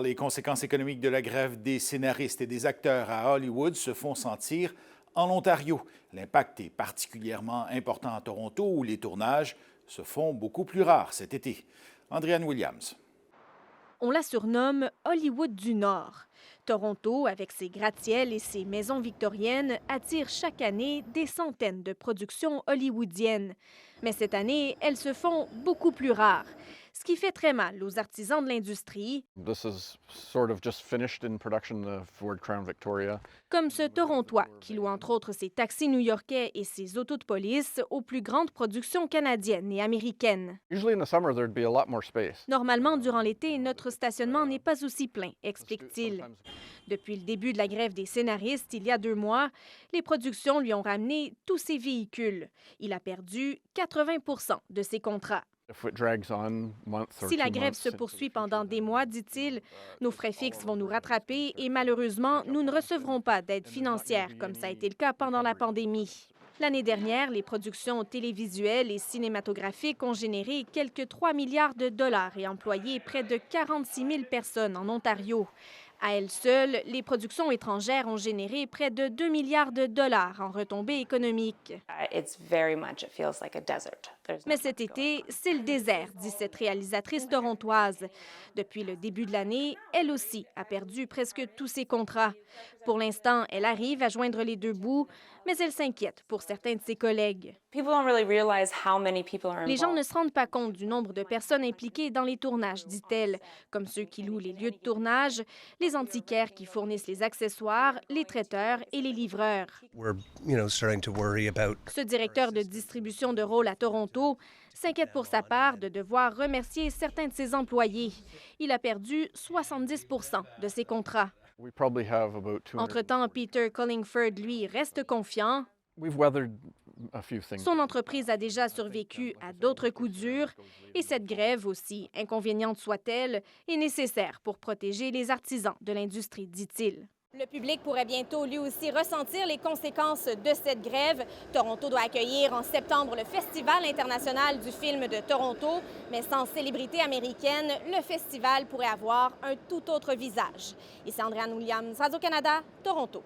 Les conséquences économiques de la grève des scénaristes et des acteurs à Hollywood se font sentir en Ontario. L'impact est particulièrement important à Toronto où les tournages se font beaucoup plus rares cet été. Andréane Williams. On la surnomme Hollywood du Nord. Toronto, avec ses gratte-ciels et ses maisons victoriennes, attire chaque année des centaines de productions hollywoodiennes. Mais cette année, elles se font beaucoup plus rares, ce qui fait très mal aux artisans de l'industrie. Comme ce Torontois qui loue entre autres ses taxis new-yorkais et ses autos de police aux plus grandes productions canadiennes et américaines. Normalement, durant l'été, notre stationnement n'est pas aussi plein, explique-t-il. Depuis le début de la grève des scénaristes, il y a 2 mois, les productions lui ont ramené tous ses véhicules. Il a perdu 80 de ses contrats. Si la grève se poursuit pendant des mois, dit-il, nos frais fixes vont nous rattraper et malheureusement, nous ne recevrons pas d'aide financière, comme ça a été le cas pendant la pandémie. L'année dernière, les productions télévisuelles et cinématographiques ont généré quelques 3 milliards de dollars et employé près de 46 000 personnes en Ontario. À elles seules, les productions étrangères ont généré près de 2 milliards de dollars en retombées économiques. Mais cet été, c'est le désert, dit cette réalisatrice torontoise. Depuis le début de l'année, elle aussi a perdu presque tous ses contrats. Pour l'instant, elle arrive à joindre les deux bouts, mais elle s'inquiète pour certains de ses collègues. Les gens ne se rendent pas compte du nombre de personnes impliquées dans les tournages, dit-elle, comme ceux qui louent les lieux de tournage, les antiquaires qui fournissent les accessoires, les traiteurs et les livreurs. Ce directeur de distribution de rôles à Toronto s'inquiète pour sa part de devoir remercier certains de ses employés. Il a perdu 70 de ses contrats. Entre-temps, Peter Collingford, lui, reste confiant. Son entreprise a déjà survécu à d'autres coups durs et cette grève, aussi inconvéniente soit-elle, est nécessaire pour protéger les artisans de l'industrie, dit-il. Le public pourrait bientôt lui aussi ressentir les conséquences de cette grève. Toronto doit accueillir en septembre le Festival international du film de Toronto, mais sans célébrité américaine, le festival pourrait avoir un tout autre visage. Ici Andréane Williams, Radio-Canada, Toronto.